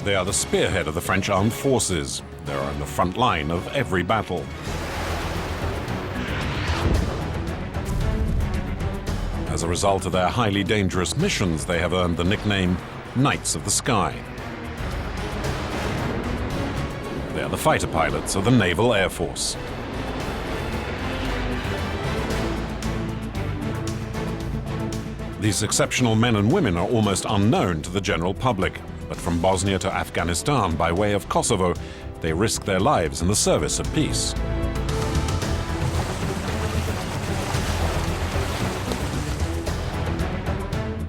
They are the spearhead of the French armed forces. They are on the front line of every battle. As a result of their highly dangerous missions, they have earned the nickname Knights of the Sky. They are the fighter pilots of the Naval Air Force. These exceptional men and women are almost unknown to the general public, but from Bosnia to Afghanistan by way of Kosovo, they risk their lives in the service of peace.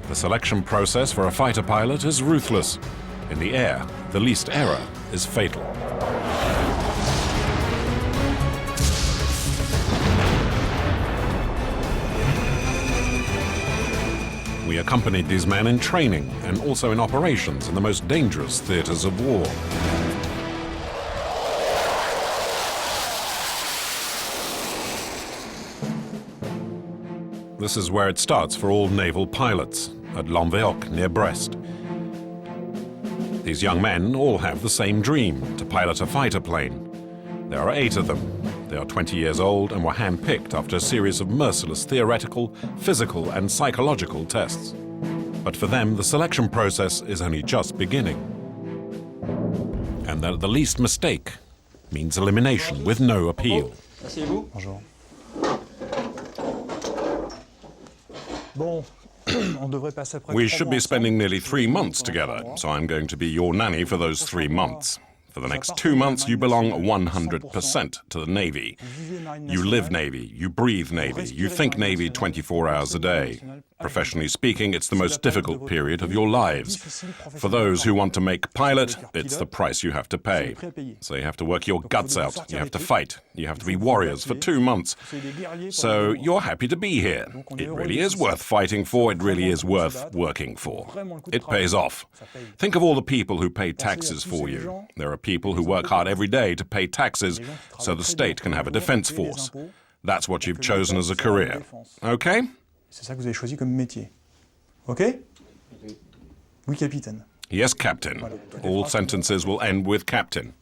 The selection process for a fighter pilot is ruthless. In the air, the least error is fatal. We accompanied these men in training and also in operations in the most dangerous theaters of war. This is where it starts for all naval pilots, at Lanveoc near Brest. These young men all have the same dream, to pilot a fighter plane. There are 8 of them. They are 20 years old and were hand-picked after a series of merciless theoretical, physical and psychological tests. But for them, the selection process is only just beginning. And that the least mistake means elimination with no appeal. Bonjour. We should be spending nearly 3 months together, so I'm going to be your nanny for those 3 months. For the next 2 months, you belong 100% to the Navy. You live Navy, you breathe Navy, you think Navy 24 hours a day. Professionally speaking, it's the most difficult period of your lives. For those who want to make pilot, it's the price you have to pay. So you have to work your guts out, you have to fight, you have to be warriors for 2 months. So you're happy to be here. It really is worth fighting for, it really is worth working for. It pays off. Think of all the people who pay taxes for you. There are people who work hard every day to pay taxes so the state can have a defense force. That's what you've chosen as a career. Okay? C'est ça que vous avez choisi comme métier. OK? Oui, capitaine. Yes, Captain. All sentences will end with Captain.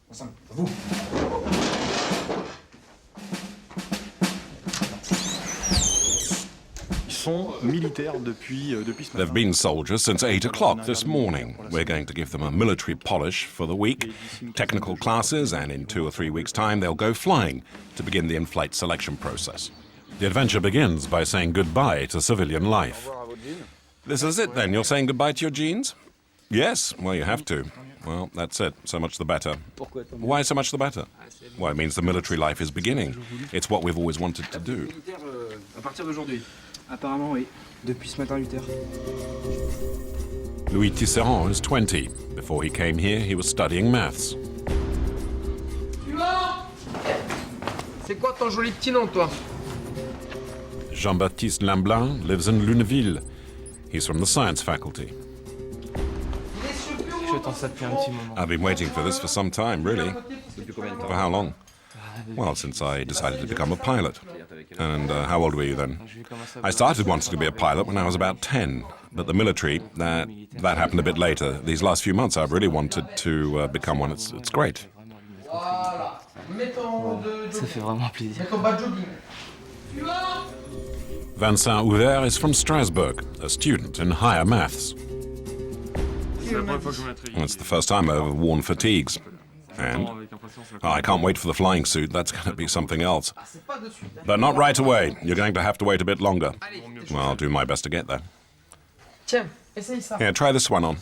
They've been soldiers since 8 o'clock this morning. We're going to give them a military polish for the week, technical classes, and in 2 or 3 weeks' time they'll go flying to begin the in-flight selection process. The adventure begins by saying goodbye to civilian life. This is it then, you're saying goodbye to your jeans? Yes, well you have to. Well, that's it, so much the better. Why so much the better? Well, it means the military life is beginning. It's what we've always wanted to do. Apparemment, oui. Depuis ce matin, 8 heures. Louis Tisserand is 20. Before he came here, he was studying maths. C'est quoi ton joli petit nom, toi? Jean-Baptiste Lamblin lives in Luneville. He's from the science faculty. I've been waiting for this for some time, really. For how long? Well, since I decided to become a pilot. And how old were you then? I started wanting to be a pilot when I was about 10, but the military, that happened a bit later. These last few months I've really wanted to become one. It's great. Ça fait vraiment plaisir. Vincent Houvert is from Strasbourg, a student in higher maths. It's the first time I've ever worn fatigues. And I can't wait for the flying suit. That's going to be something else. But not right away. You're going to have to wait a bit longer. Well, I'll do my best to get there. Here, try this one on.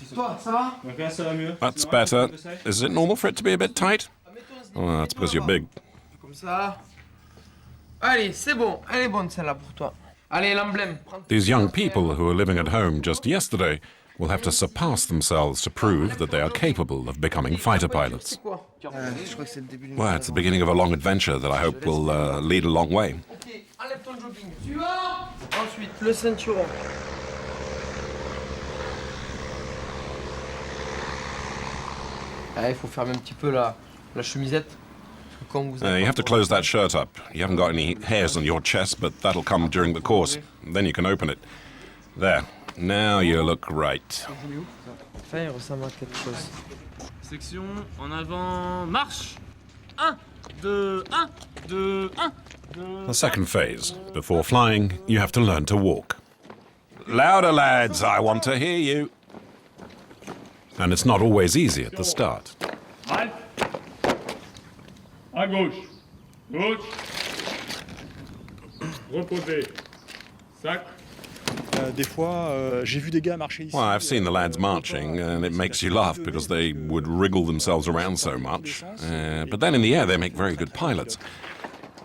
That's better. Is it normal for it to be a bit tight? Oh, that's because you're big. These young people who were living at home just yesterday will have to surpass themselves to prove that they are capable of becoming fighter pilots. Well, it's the beginning of a long adventure that I hope will lead a long way. Il faut fermer un petit peu la chemisette. You have to close that shirt up. You haven't got any hairs on your chest, but that'll come during the course. Then you can open it. There. Now you look great. Enfin, il ressemble à quelque chose. Section, en avant, marche. 1, 2, 1, 2, 1, 2. The second phase. Before flying, you have to learn to walk. Louder, lads, I want to hear you. And it's not always easy at the start. Halte. À gauche. Gauche. Reposez. Sac. Des fois, j'ai vu des gars marcher ici. Well, I've seen the lads marching, and it makes you laugh because they would wriggle themselves around so much. But then in the air, they make very good pilots.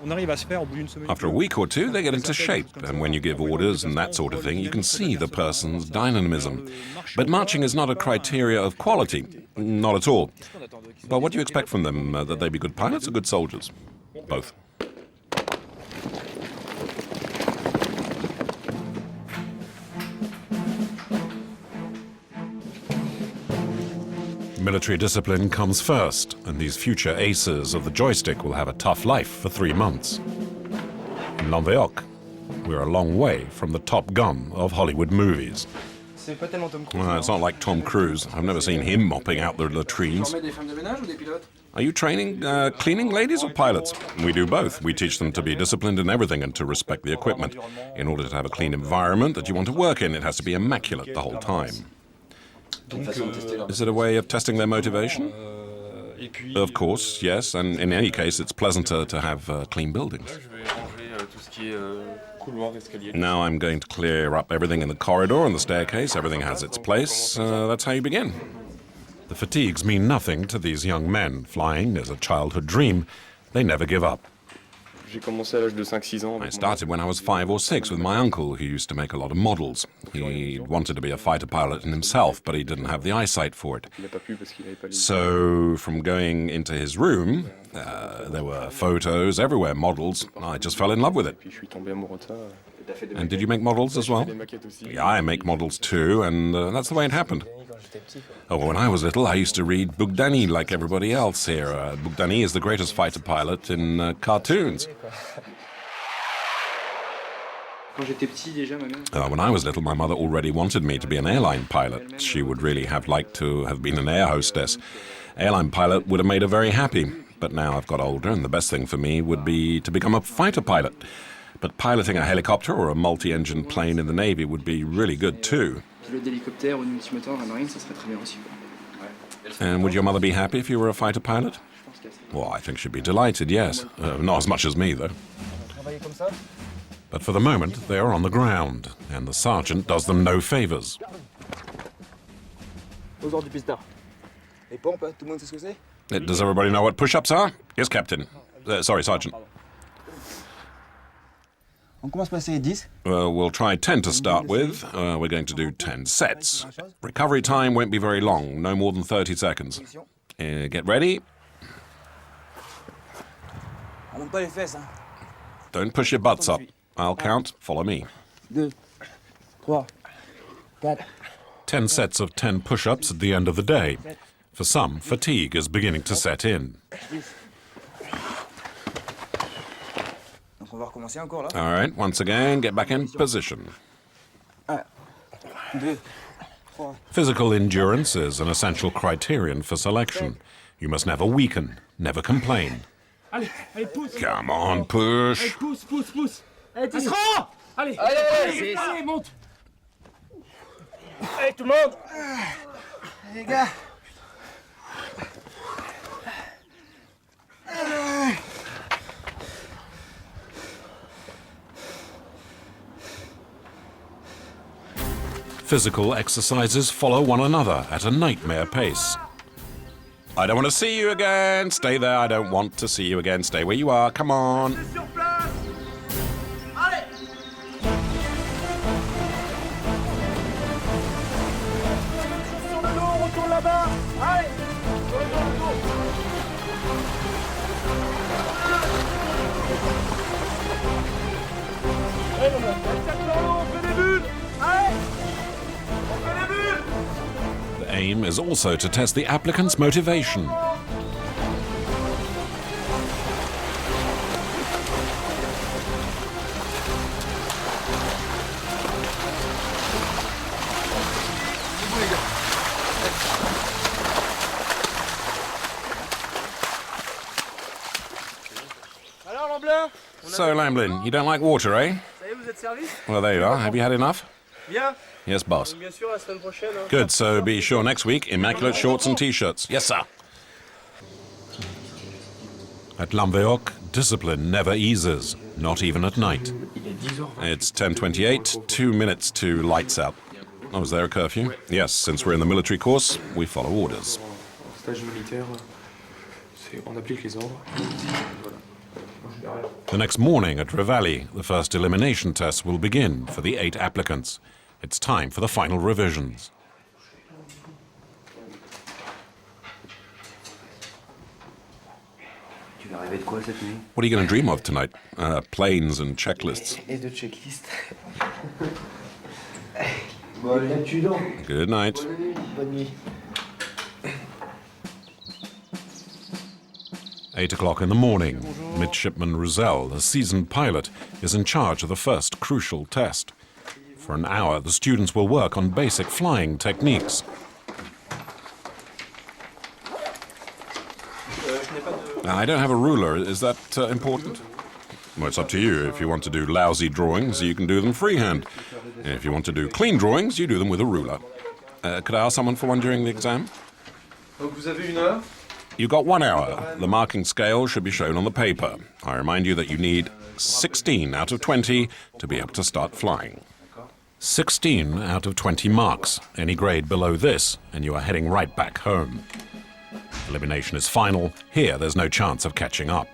On arrive à se faire au bout d'une semaine. After a week or two, they get into shape, and when you give orders and that sort of thing, you can see the person's dynamism. But marching is not a criteria of quality, not at all. But what do you expect from them, that they be good pilots or good soldiers? Both. Military discipline comes first, and these future aces of the joystick will have a tough life for 3 months. In Lanveoc, we're a long way from the Top Gun of Hollywood movies. C'est pas tellement Tom Cruise. Well, it's not like Tom Cruise. I've never seen him mopping out the latrines. Formez des femmes de ménage ou des pilotes? Are you training cleaning ladies or pilots? We do both. We teach them to be disciplined in everything and to respect the equipment. In order to have a clean environment that you want to work in, it has to be immaculate the whole time. Is it a way of testing their motivation? Of course, yes, and in any case, it's pleasanter to have clean buildings. Now I'm going to clear up everything in the corridor and the staircase. Everything has its place. That's how you begin. The fatigues mean nothing to these young men. Flying is a childhood dream. They never give up. I started when I was 5 or 6 with my uncle, who used to make a lot of models. He wanted to be a fighter pilot in himself, but he didn't have the eyesight for it. So from going into his room, there were photos everywhere, models. I just fell in love with it. And did you make models as well? Yeah, I make models too, and that's the way it happened. Oh, when I was little, I used to read Bugdani like everybody else here. Bugdani is the greatest fighter pilot in cartoons. When I was little, my mother already wanted me to be an airline pilot. She would really have liked to have been an air hostess. Airline pilot would have made her very happy. But now I've got older, and the best thing for me would be to become a fighter pilot. But piloting a helicopter or a multi-engine plane in the Navy would be really good too. And would your mother be happy if you were a fighter pilot? Well, I think she'd be delighted, yes. Not as much as me, though. But for the moment, they are on the ground, and the sergeant does them no favors. Does everybody know what push-ups are? Yes, Captain. Sorry, Sergeant. We'll try 10 to start with. We're going to do 10 sets. Recovery time won't be very long, no more than 30 seconds. Get ready. Don't push your butts up. I'll count. Follow me. 10 sets of 10 push-ups at the end of the day. For some, fatigue is beginning to set in. All right, once again, get back in position. Physical endurance is an essential criterion for selection. You must never weaken, never complain. Come on, push. Pousse. Allez, monte. Allez, tout le monde. Les gars. Physical exercises follow one another at a nightmare pace. I don't want to see you again. Stay there. I don't want to see you again. Stay where you are. Come on. The aim is also to test the applicant's motivation. So, Lamblin, you don't like water, eh? Well, there you are. Have you had enough? Yes, boss. Good, so be sure next week, immaculate shorts and t-shirts. Yes, sir. At Lamveoc, discipline never eases, not even at night. It's 10:28, 2 minutes to lights out. Oh, is there a curfew? Yes, since we're in the military course, we follow orders. The next morning at Revailly, the first elimination test will begin for the 8 applicants. It's time for the final revisions. What are you going to dream of tonight? Planes and checklists. Good night. 8 o'clock in the morning. Midshipman Roussel, the seasoned pilot, is in charge of the first crucial test. For an hour, the students will work on basic flying techniques. I don't have a ruler. Is that important? Well, it's up to you. If you want to do lousy drawings, you can do them freehand. If you want to do clean drawings, you do them with a ruler. Could I ask someone for one during the exam? You've got 1 hour. The marking scale should be shown on the paper. I remind you that you need 16 out of 20 to be able to start flying. 16 out of 20 marks. Any grade below this, and you are heading right back home. Elimination is final. Here, there's no chance of catching up.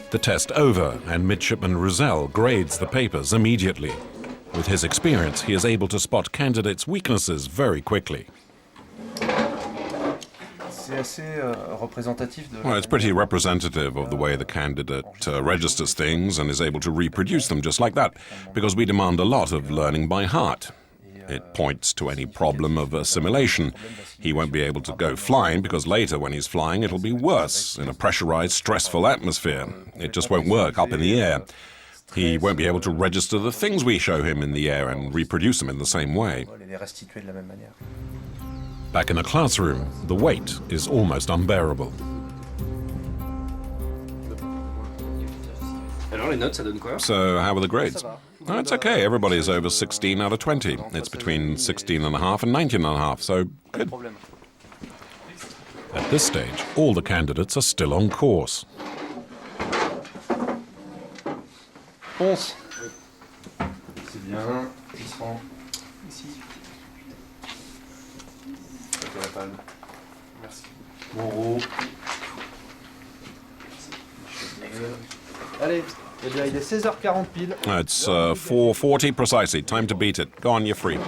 The test over, and Midshipman Roussel grades the papers immediately. With his experience, he is able to spot candidates' weaknesses very quickly. Well, it's pretty representative of the way the candidate registers things and is able to reproduce them just like that, because we demand a lot of learning by heart. It points to any problem of assimilation. He won't be able to go flying because later when he's flying it'll be worse in a pressurized, stressful atmosphere. It just won't work up in the air. He won't be able to register the things we show him in the air and reproduce them in the same way. Back in the classroom, the weight is almost unbearable. So how are the grades? Oh, it's okay. Everybody's over 16 out of 20. It's between 16.5 and 19.5, so good. At this stage, all the candidates are still on course. 11. C'est bien. 100. Ici. Ok, la palme. Merci. Bon. Allez, eh bien, il est 16h40 pile. It's 4:40 precisely. Time to beat it. Go on, you're free.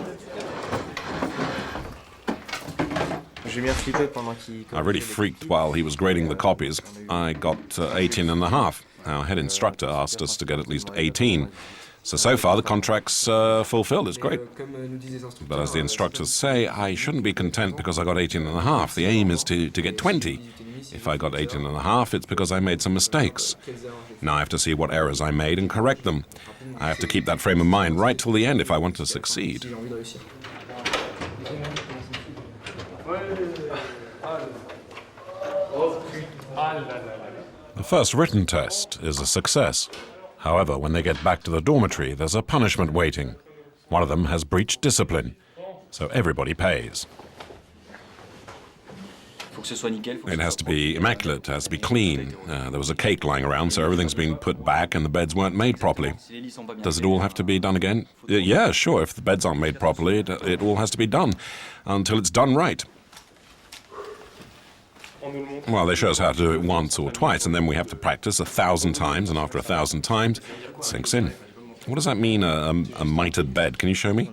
I really freaked while he was grading the copies. I got 18.5. Our head instructor asked us to get at least 18. So far the contract's fulfilled. It's great. But as the instructors say, I shouldn't be content because I got 18.5. The aim is to get 20. If I got 18.5, it's because I made some mistakes. Now I have to see what errors I made and correct them. I have to keep that frame of mind right till the end if I want to succeed. The first written test is a success. However, when they get back to the dormitory, there's a punishment waiting. One of them has breached discipline, so everybody pays. It has to be immaculate, it has to be clean. There was a cake lying around, so everything's been put back and the beds weren't made properly. Does it all have to be done again? Yeah, sure, if the beds aren't made properly, it all has to be done until it's done right. Well, they show us how to do it once or twice, and then we have to practice 1,000 times, and after 1,000 times, it sinks in. What does that mean, a mitered bed? Can you show me?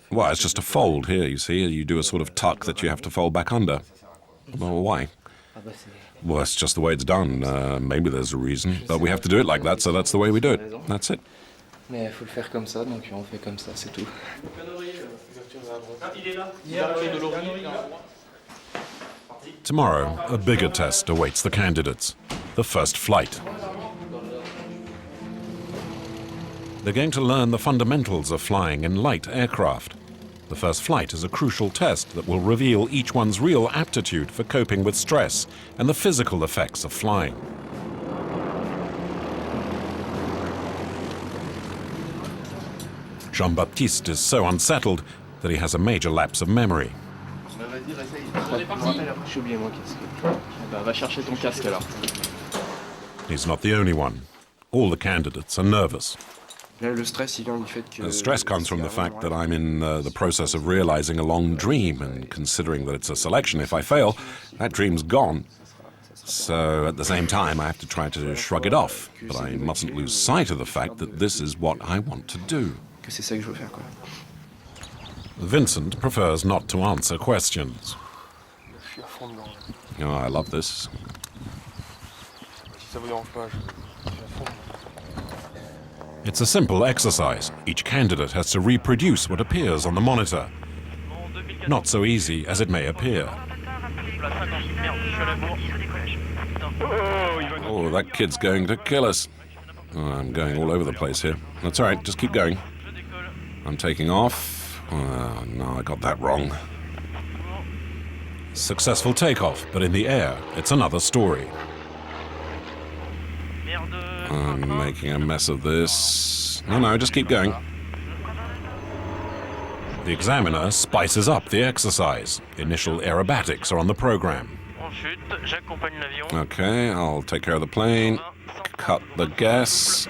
Well, it's just a fold here, you see. You do a sort of tuck that you have to fold back under. Well, why? Well, it's just the way it's done. Maybe there's a reason, but we have to do it like that, so that's the way we do it. That's it. Mais il faut le faire comme ça, donc on fait comme ça, c'est tout. Tomorrow, a bigger test awaits the candidates. The first flight. They're going to learn the fundamentals of flying in light aircraft. The first flight is a crucial test that will reveal each one's real aptitude for coping with stress and the physical effects of flying. Jean-Baptiste is so unsettled that he has a major lapse of memory. He's not the only one. All the candidates are nervous. The stress comes from the fact that I'm in the process of realizing a long dream, and considering that it's a selection, if I fail, that dream's gone. So at the same time, I have to try to shrug it off, but I mustn't lose sight of the fact that this is what I want to do. Vincent prefers not to answer questions. Oh, I love this. It's a simple exercise. Each candidate has to reproduce what appears on the monitor. Not so easy as it may appear. Oh, that kid's going to kill us. Oh, I'm going all over the place here. That's all right, just keep going. I'm taking off. Oh, no, I got that wrong. Successful takeoff, but in the air, it's another story. I'm making a mess of this. No, just keep going. The examiner spices up the exercise. Initial aerobatics are on the program. Okay, I'll take care of the plane. Cut the gas.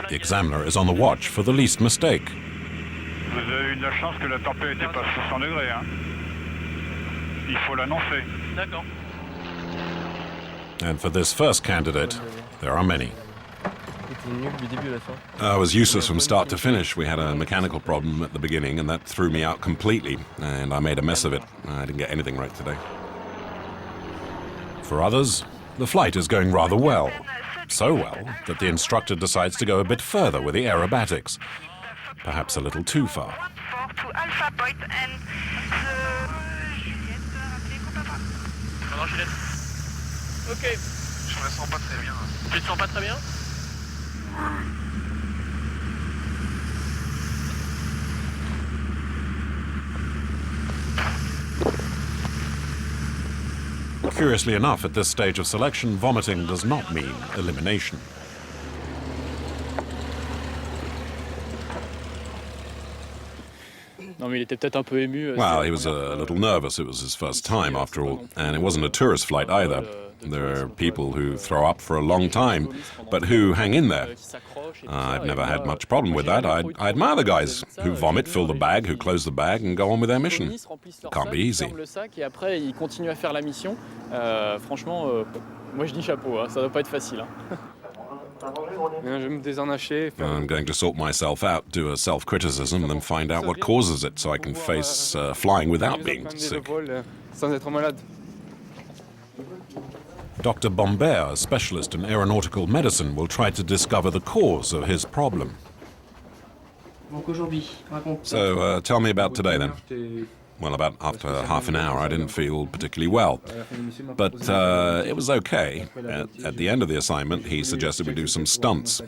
The examiner is on the watch for the least mistake. Vous avez eu de la chance que la tempête n'était pas 60 degrés, hein. Il faut l'annoncer. D'accord. And for this first candidate, there are many. I was useless from start to finish. We had a mechanical problem at the beginning, and that threw me out completely, and I made a mess of it. I didn't get anything right today. For others, the flight is going rather well. So well that the instructor decides to go a bit further with the aerobatics. Perhaps a little too far. Ok. Je me sens pas très bien. Tu te sens pas très bien? Curiously enough, at this stage of selection, vomiting does not mean elimination. Well, he was a little nervous. It was his first time, after all, and it wasn't a tourist flight either. There are people who throw up for a long time, but who hang in there. I've never had much problem with that. I admire the guys who vomit, fill the bag, who close the bag, and go on with their mission. It can't be easy. I'm going to sort myself out, do a self-criticism, and then find out what causes it so I can face flying without being sick. Dr. Bombert, a specialist in aeronautical medicine, will try to discover the cause of his problem. So, tell me about today, then. Well, about after half an hour, I didn't feel particularly well. But it was okay. At the end of the assignment, he suggested we do some stunts.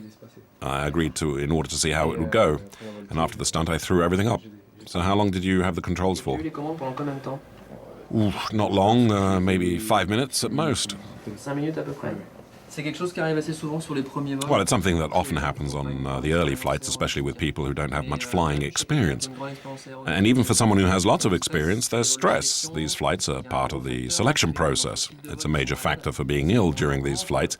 I agreed to in order to see how it would go. And after the stunt, I threw everything up. So how long did you have the controls for? Oof, not long, maybe 5 minutes at most. Well, it's something that often happens on the early flights, especially with people who don't have much flying experience. And even for someone who has lots of experience, there's stress. These flights are part of the selection process. It's a major factor for being ill during these flights.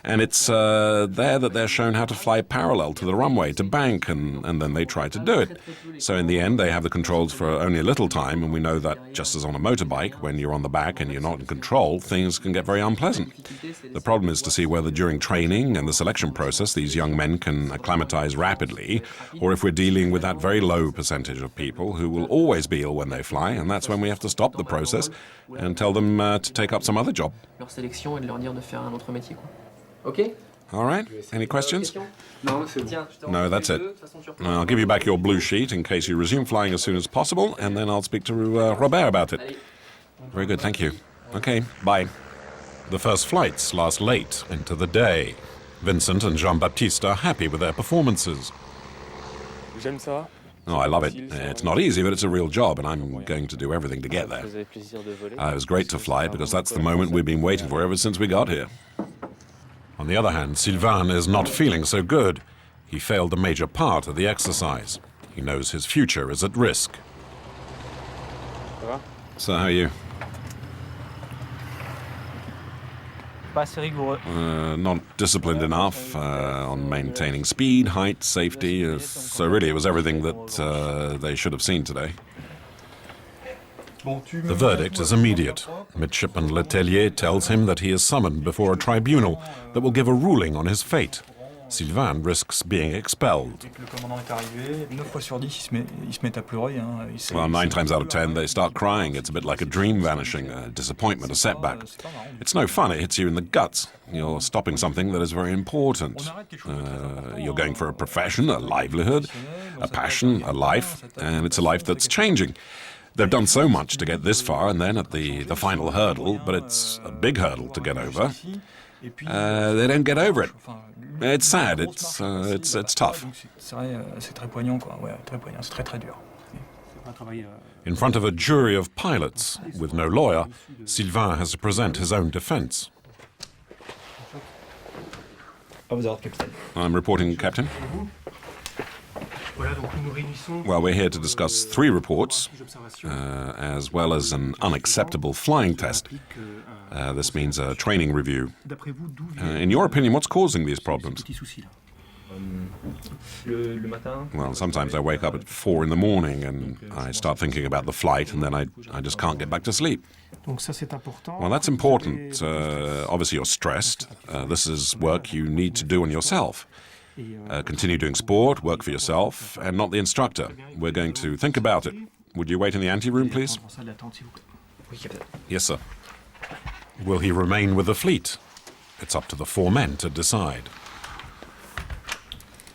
And it's there that they're shown how to fly parallel to the runway, to bank, and then they try to do it. So in the end, they have the controls for only a little time, and we know that just as on a motorbike, when you're on the back and you're not in control, things can get very unpleasant. The problem is to see whether during training and the selection process, these young men can acclimatize rapidly, or if we're dealing with that very low percentage of people who will always be ill when they fly, and that's when we have to stop the process and tell them to take up some other job. Okay? All right. Any questions? No, that's it. I'll give you back your blue sheet in case you resume flying as soon as possible, and then I'll speak to Robert about it. Very good, thank you. Okay, bye. The first flights last late into the day. Vincent and Jean-Baptiste are happy with their performances. J'aime ça. Oh, I love it. It's not easy, but it's a real job, and I'm going to do everything to get there. It was great to fly, because that's the moment we've been waiting for ever since we got here. On the other hand, Sylvain is not feeling so good. He failed a major part of the exercise. He knows his future is at risk. So how are you? Pas assez rigoureux. Not disciplined enough on maintaining speed, height, safety. So really it was everything that they should have seen today. The verdict is immediate. Midshipman Letellier tells him that he is summoned before a tribunal that will give a ruling on his fate. Sylvain risks being expelled. Well, 9 times out of 10 they start crying. It's a bit like a dream vanishing, a disappointment, a setback. It's no fun, it hits you in the guts. You're stopping something that is very important. You're going for a profession, a livelihood, a passion, a life, and it's a life that's changing. They've done so much to get this far, and then at the final hurdle, but it's a big hurdle to get over. They don't get over it. It's sad, it's tough. In front of a jury of pilots, with no lawyer, Sylvain has to present his own defense. I'm reporting, Captain. Well, we're here to discuss 3 reports, as well as an unacceptable flying test. This means a training review. In your opinion, what's causing these problems? Well, sometimes I wake up at 4 in the morning and I start thinking about the flight, and then I just can't get back to sleep. Well, that's important. Obviously, you're stressed. This is work you need to do on yourself. Continue doing sport, work for yourself, and not the instructor. We're going to think about it. Would you wait in the ante-room, please? Yes, sir. Will he remain with the fleet? It's up to the 4 men to decide.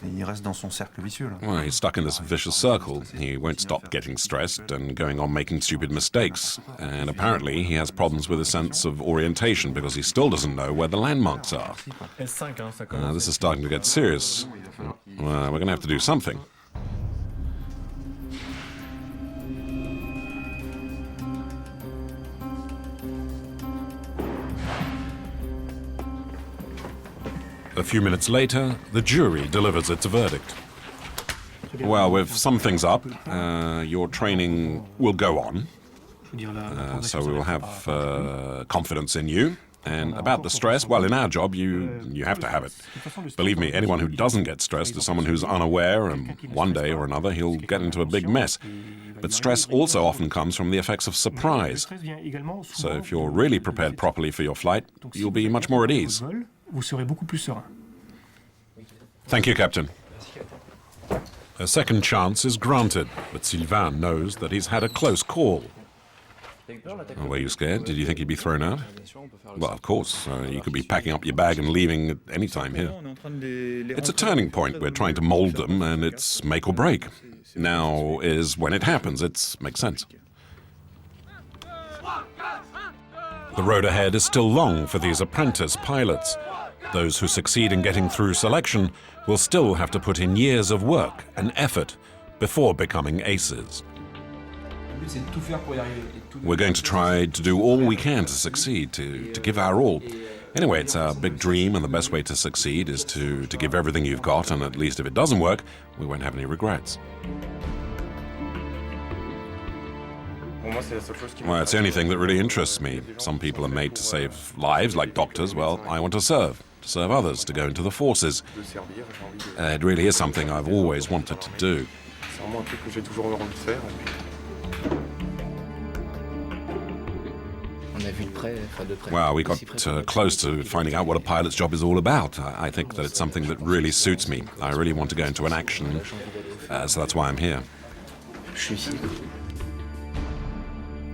Well, he's stuck in this vicious circle. He won't stop getting stressed and going on making stupid mistakes. And apparently he has problems with a sense of orientation because he still doesn't know where the landmarks are. This is starting to get serious. We're going to have to do something. A few minutes later, the jury delivers its verdict. Well, we've summed things up. Your training will go on, so we will have confidence in you. And about the stress, well, in our job, you have to have it. Believe me, anyone who doesn't get stressed is someone who's unaware, and one day or another he'll get into a big mess. But stress also often comes from the effects of surprise. So if you're really prepared properly for your flight, you'll be much more at ease. Thank you, Captain. A second chance is granted, but Sylvain knows that he's had a close call. Oh, were you scared? Did you think you'd be thrown out? Well, of course. You could be packing up your bag and leaving at any time here. It's a turning point. We're trying to mold them, and it's make or break. Now is when it happens. It makes sense. The road ahead is still long for these apprentice pilots. Those who succeed in getting through selection will still have to put in years of work and effort before becoming aces. We're going to try to do all we can to succeed, to give our all. Anyway, it's our big dream, and the best way to succeed is to give everything you've got, and at least if it doesn't work, we won't have any regrets. Well, it's the only thing that really interests me. Some people are made to save lives, like doctors. Well, I want to serve others, to go into the forces. It really is something I've always wanted to do. Well, we got close to finding out what a pilot's job is all about. I think that it's something that really suits me. I really want to go into an action, so that's why I'm here.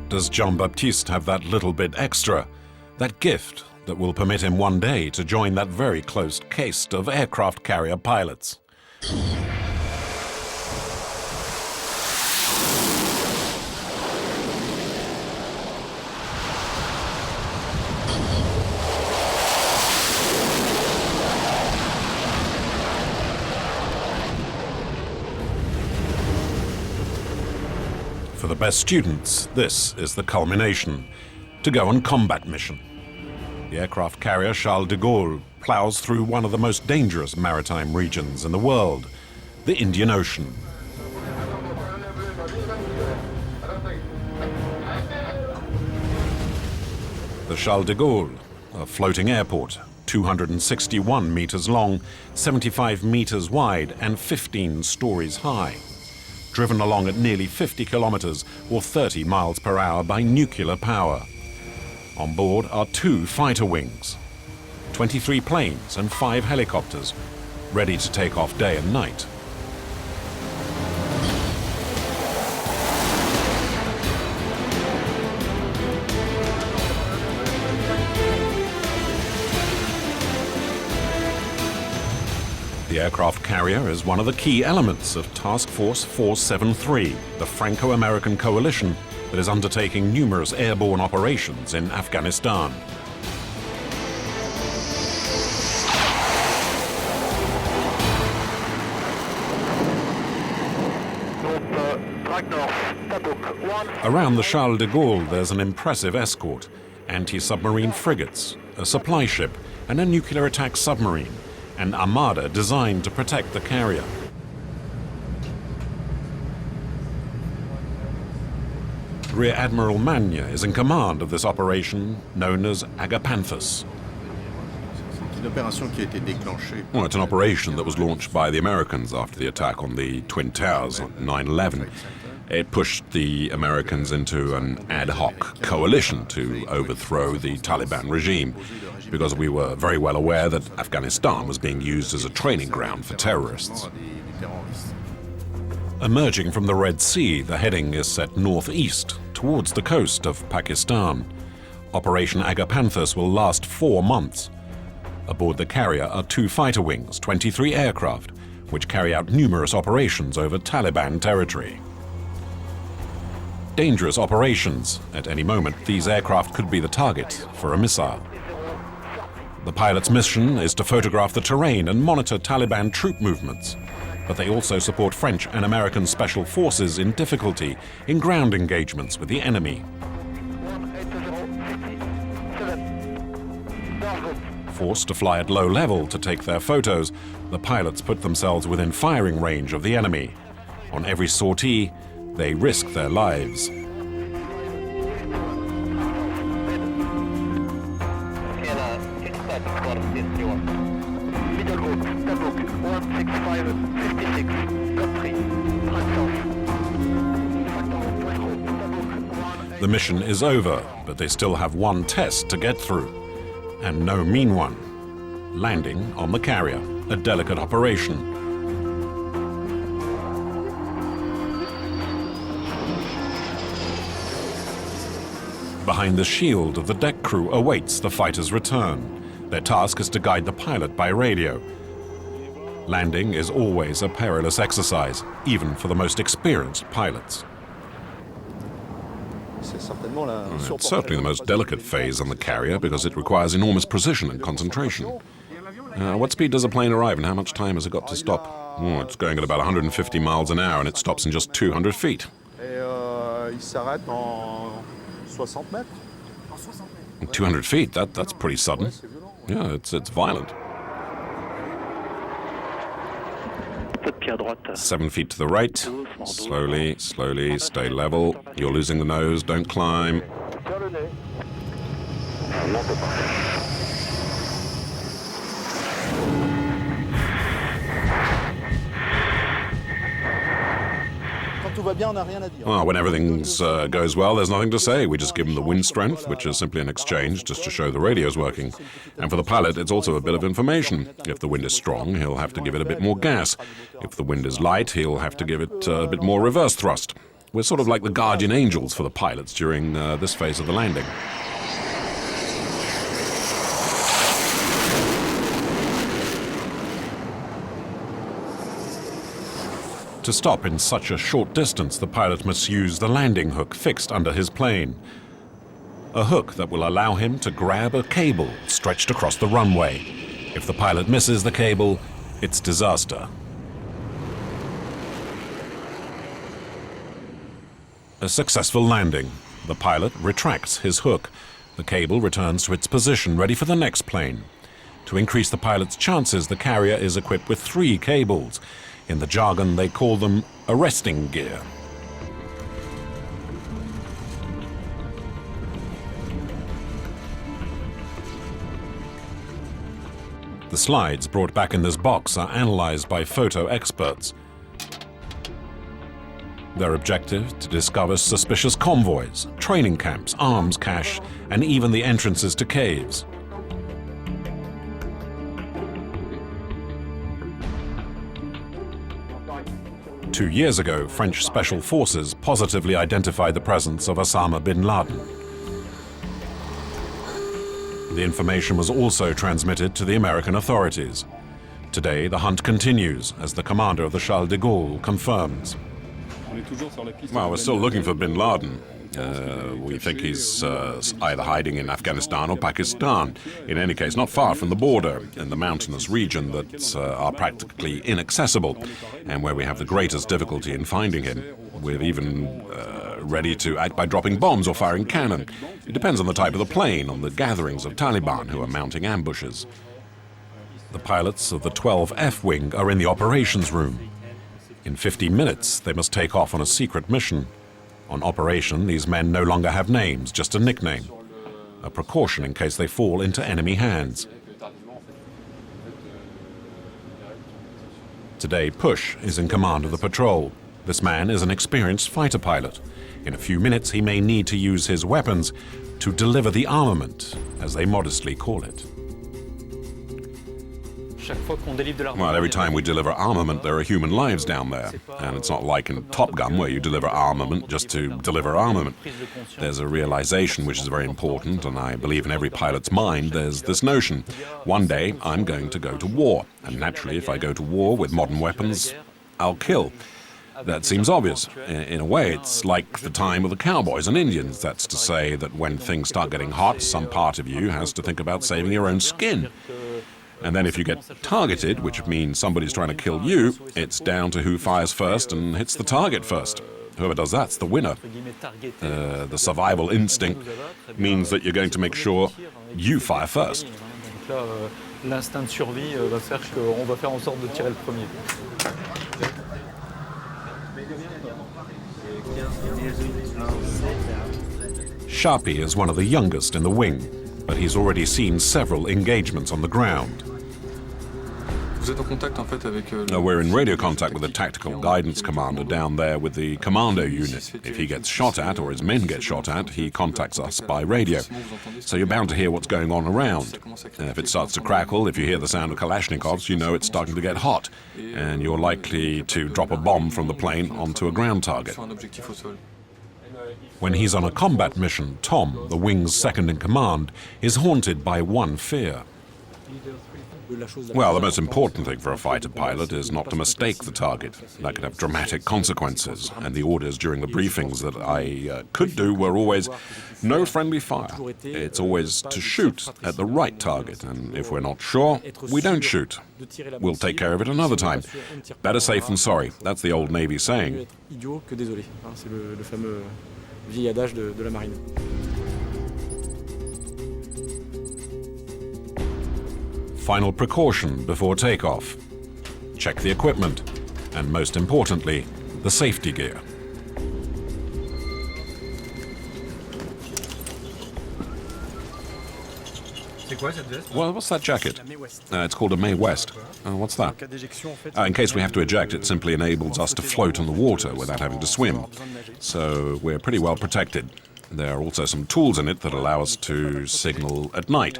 Does Jean-Baptiste have that little bit extra, that gift that will permit him one day to join that very close caste of aircraft carrier pilots? For the best students, this is the culmination, to go on combat mission. The aircraft carrier Charles de Gaulle plows through one of the most dangerous maritime regions in the world, the Indian Ocean. The Charles de Gaulle, a floating airport, 261 meters long, 75 meters wide, and 15 stories high. Driven along at nearly 50 kilometers or 30 miles per hour by nuclear power. On board are 2 fighter wings, 23 planes and 5 helicopters, ready to take off day and night. The aircraft carrier is one of the key elements of Task Force 473, the Franco-American coalition that is undertaking numerous airborne operations in Afghanistan. Around the Charles de Gaulle there's an impressive escort, anti-submarine frigates, a supply ship and a nuclear attack submarine, an armada designed to protect the carrier. Rear Admiral Magna is in command of this operation, known as Agapanthus. Well, it's an operation that was launched by the Americans after the attack on the Twin Towers on 9/11. It pushed the Americans into an ad hoc coalition to overthrow the Taliban regime, because we were very well aware that Afghanistan was being used as a training ground for terrorists. Emerging from the Red Sea, the heading is set northeast, towards the coast of Pakistan. Operation Agapanthus will last 4 months. Aboard the carrier are 2 fighter wings, 23 aircraft, which carry out numerous operations over Taliban territory. Dangerous operations. At any moment, these aircraft could be the target for a missile. The pilot's mission is to photograph the terrain and monitor Taliban troop movements, but they also support French and American special forces in difficulty in ground engagements with the enemy. Forced to fly at low level to take their photos, the pilots put themselves within firing range of the enemy. On every sortie, they risk their lives. The mission is over, but they still have one test to get through, and no mean one. Landing on the carrier, a delicate operation. Behind the shield of the deck crew awaits the fighter's return. Their task is to guide the pilot by radio. Landing is always a perilous exercise, even for the most experienced pilots. It's certainly the most delicate phase on the carrier because it requires enormous precision and concentration. What speed does a plane arrive and how much time has it got to stop? Oh, it's going at about 150 miles an hour and it stops in just 200 feet. 200 feet, that's pretty sudden. Yeah, it's violent. 7 feet to the right. Slowly, slowly, stay level. You're losing the nose, don't climb. Well, when everything goes well, there's nothing to say. We just give him the wind strength, which is simply an exchange just to show the radio's working. And for the pilot, it's also a bit of information. If the wind is strong, he'll have to give it a bit more gas. If the wind is light, he'll have to give it a bit more reverse thrust. We're sort of like the guardian angels for the pilots during this phase of the landing. To stop in such a short distance, the pilot must use the landing hook fixed under his plane. A hook that will allow him to grab a cable stretched across the runway. If the pilot misses the cable, it's disaster. A successful landing. The pilot retracts his hook. The cable returns to its position, ready for the next plane. To increase the pilot's chances, the carrier is equipped with 3 cables. In the jargon, they call them arresting gear. The slides brought back in this box are analyzed by photo experts. Their objective: to discover suspicious convoys, training camps, arms cache, and even the entrances to caves. Two years ago, French special forces positively identified the presence of Osama bin Laden. The information was also transmitted to the American authorities. Today, the hunt continues, as the commander of the Charles de Gaulle confirms. Well, we're still looking for bin Laden. We think he's either hiding in Afghanistan or Pakistan. In any case, not far from the border, in the mountainous region that are practically inaccessible, and where we have the greatest difficulty in finding him. We're even ready to act by dropping bombs or firing cannon. It depends on the type of the plane, on the gatherings of Taliban who are mounting ambushes. The pilots of the 12F wing are in the operations room. In 50 minutes, they must take off on a secret mission. On operation, these men no longer have names, just a nickname. A precaution in case they fall into enemy hands. Today, Push is in command of the patrol. This man is an experienced fighter pilot. In a few minutes, he may need to use his weapons to deliver the armament, as they modestly call it. Well, every time we deliver armament, there are human lives down there. And it's not like in Top Gun, where you deliver armament just to deliver armament. There's a realization which is very important, and I believe in every pilot's mind, there's this notion. One day, I'm going to go to war. And naturally, if I go to war with modern weapons, I'll kill. That seems obvious. In a way, it's like the time of the cowboys and Indians. That's to say that when things start getting hot, some part of you has to think about saving your own skin. And then if you get targeted, which means somebody's trying to kill you, it's down to who fires first and hits the target first. Whoever does that's the winner. The survival instinct means that you're going to make sure you fire first. L'instinct de survie va faire qu'on va faire en sorte de tirer le premier. Sharpie is one of the youngest in the wing, but he's already seen several engagements on the ground. We're in radio contact with the tactical guidance commander down there with the commando unit. If he gets shot at or his men get shot at, he contacts us by radio. So you're bound to hear what's going on around. If it starts to crackle, if you hear the sound of Kalashnikovs, you know it's starting to get hot, and you're likely to drop a bomb from the plane onto a ground target. When he's on a combat mission, Tom, the wing's second in command, is haunted by one fear. Well, the most important thing for a fighter pilot is not to mistake the target. That could have dramatic consequences, and the orders during the briefings that I could do were always no friendly fire. It's always to shoot at the right target, and if we're not sure, we don't shoot. We'll take care of it another time. Better safe than sorry. That's the old Navy saying. Vieil adage de la marine. Final precaution before takeoff. Check the equipment, and most importantly, the safety gear. Well, what's that jacket? It's called a Mae West. What's that? In case we have to eject, it simply enables us to float on the water without having to swim. So we're pretty well protected. There are also some tools in it that allow us to signal at night.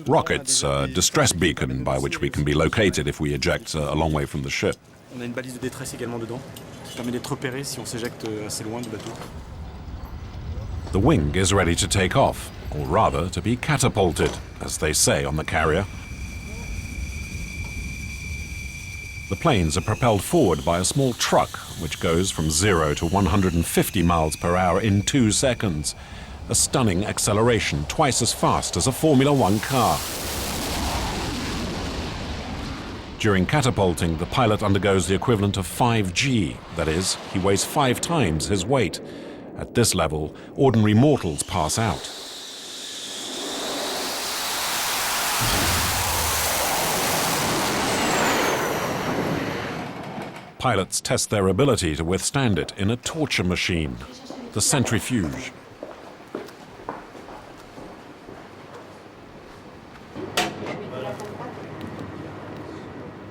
Rockets, a distress beacon by which we can be located if we eject a long way from the ship. On a une balise de détresse également dedans, qui permet d'être repéré si on s'éjecte assez loin du bateau. The wing is ready to take off, or rather to be catapulted, as they say on the carrier. The planes are propelled forward by a small truck, which goes from 0 to 150 miles per hour in 2 seconds. A stunning acceleration, twice as fast as a Formula One car. During catapulting, the pilot undergoes the equivalent of 5G. That is, he weighs 5 times his weight. At this level, ordinary mortals pass out. Pilots test their ability to withstand it in a torture machine, the centrifuge.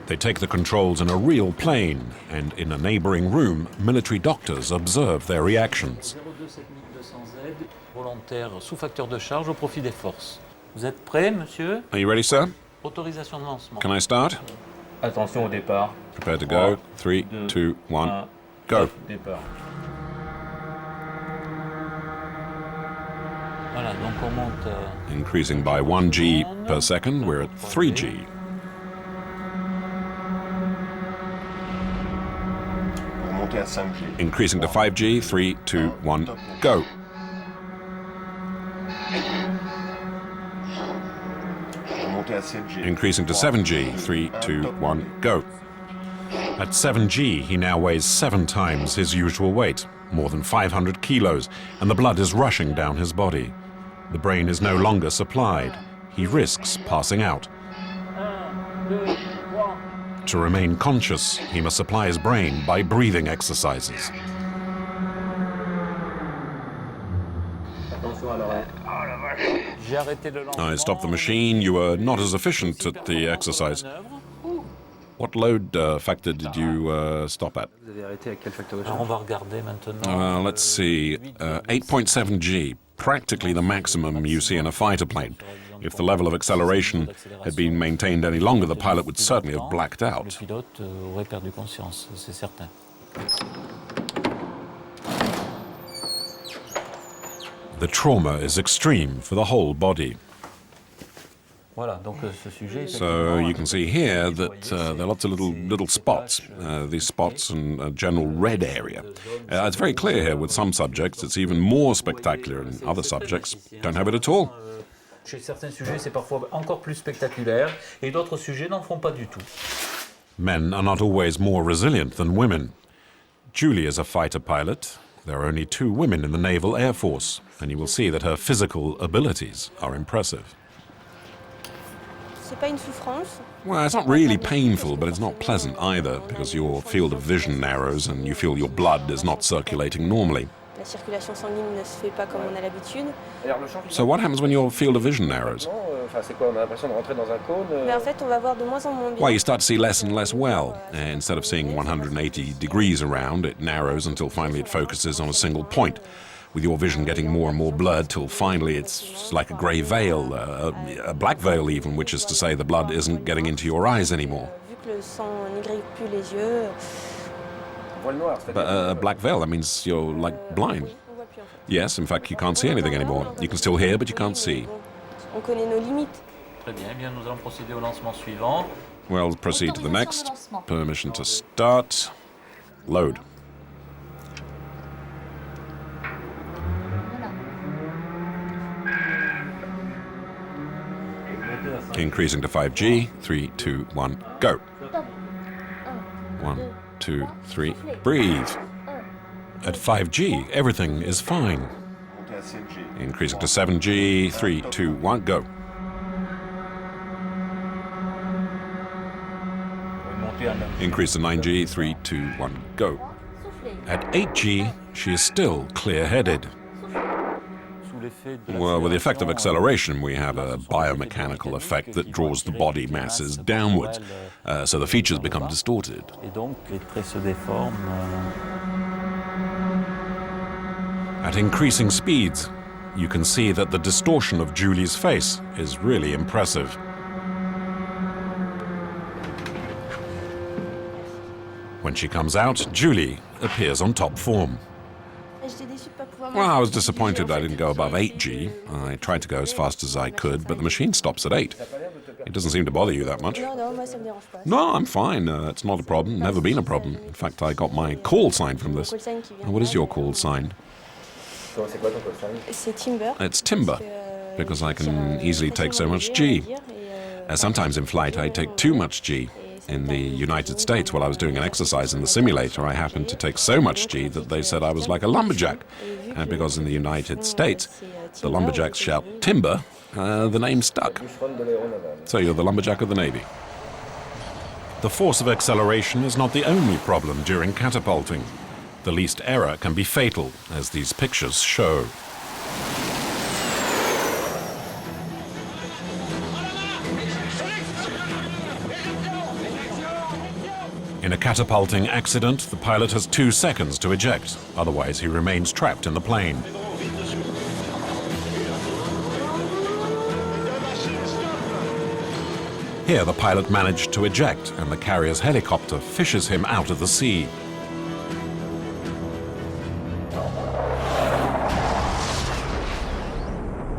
They take the controls in a real plane, and in a neighboring room, military doctors observe their reactions. Volontaire sous facteur de charge au profit des forces. Vous êtes prêt, monsieur? Are you ready, sir? Autorisation de lancement. Can I start? Attention au départ. Prepare to go. 3, 2, 1, go. Départ. Voilà, donc on monte. Increasing by 1 G per second, we're at 3 G. Increasing to 5G, 3, 2, 1, go. Increasing to 7G, 3, 2, 1, go. At 7G, he now weighs 7 times his usual weight, more than 500 kilos, and the blood is rushing down his body. The brain is no longer supplied. He risks passing out. To remain conscious, he must supply his brain by breathing exercises. J'ai arrêté le lancement. I stopped the machine. You were not as efficient at the exercise. What load factor did you stop at? Vous avez arrêté à quel facteur de Alors on charge? va regarder maintenant. Let's see, 8.7 G, practically the maximum you see in a fighter plane. If the level of acceleration had been maintained any longer, the pilot would certainly have blacked Le out. pilote aurait perdu conscience, c'est certain. The trauma is extreme for the whole body. Voilà, donc ce sujet. So you can see here that there are lots of little spots, these spots and a general red area. It's very clear here with some subjects. It's even more spectacular, and other subjects don't have it at all. Chez certains sujets, c'est parfois encore plus spectaculaire, et d'autres sujets n'en font pas du tout. Men are not always more resilient than women. Julie is a fighter pilot. There are only 2 women in the Naval Air Force, and you will see that her physical abilities are impressive. C'est pas une souffrance. Well, it's not really painful, but it's not pleasant either, because your field of vision narrows and you feel your blood is not circulating normally. La circulation sanguine ne se fait pas comme on a l'habitude. So what happens when your field of vision narrows? C'est quoi? On a l'impression de rentrer dans un cône. Mais en fait, on va voir de moins en moins bien. Well, you start to see less and less well. Instead of seeing 180 degrees around, it narrows until finally it focuses on a single point, with your vision getting more and more blurred till finally it's like a grey veil, a black veil even, which is to say the blood isn't getting into your eyes anymore. Vu que le sang n'irrigue plus les yeux. But a black veil, that means you're like blind. On voit plus en fait. Yes, in fact, you can't see anything anymore. You can still hear, but you can't see. On connaît nos limites. Très bien, eh bien, nous allons procéder au lancement suivant. Well, proceed to the next. Permission to start. Load. Increasing to 5G. 3, 2, 1, go. 1, 2, 3, breathe. At 5G, everything is fine. Increasing to 7G. 3, 2, 1, go. Increase to 9G. 3, 2, 1, go. At 8G, she is still clear-headed. Well, with the effect of acceleration, we have a biomechanical effect that draws the body masses downwards, so the features become distorted. Et donc, les traits se déforment. At increasing speeds, you can see that the distortion of Julie's face is really impressive. When she comes out, Julie appears on top form. Well, I was disappointed I didn't go above 8G. I tried to go as fast as I could, but the machine stops at 8. It doesn't seem to bother you that much. Non, non, moi ça me dérange pas. No, I'm fine. It's not a problem. Never been a problem. In fact, I got my call sign from this. What is your call sign? C'est Timber. It's timber, because I can easily take so much G. Sometimes in flight I take too much G, In the United States, while I was doing an exercise in the simulator, I happened to take so much G that they said I was like a lumberjack. And because in the United States, the lumberjacks shout timber, the name stuck. So you're the lumberjack of the Navy. The force of acceleration is not the only problem during catapulting. The least error can be fatal, as these pictures show. In a catapulting accident, the pilot has 2 seconds to eject. Otherwise, he remains trapped in the plane. Here, the pilot managed to eject, and the carrier's helicopter fishes him out of the sea.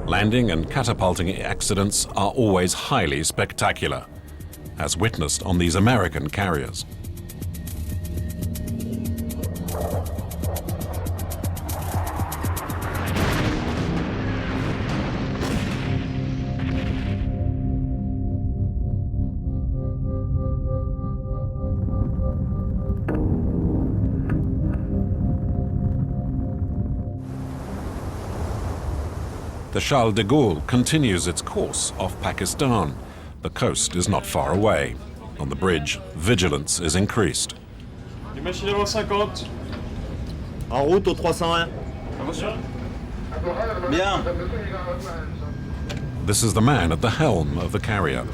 Landing and catapulting accidents are always highly spectacular, as witnessed on these American carriers. The Charles de Gaulle continues its course off Pakistan. The coast is not far away. On the bridge, vigilance is increased. Machine avant 50. En route au 301. Bien. This is the man at the helm of the carrier.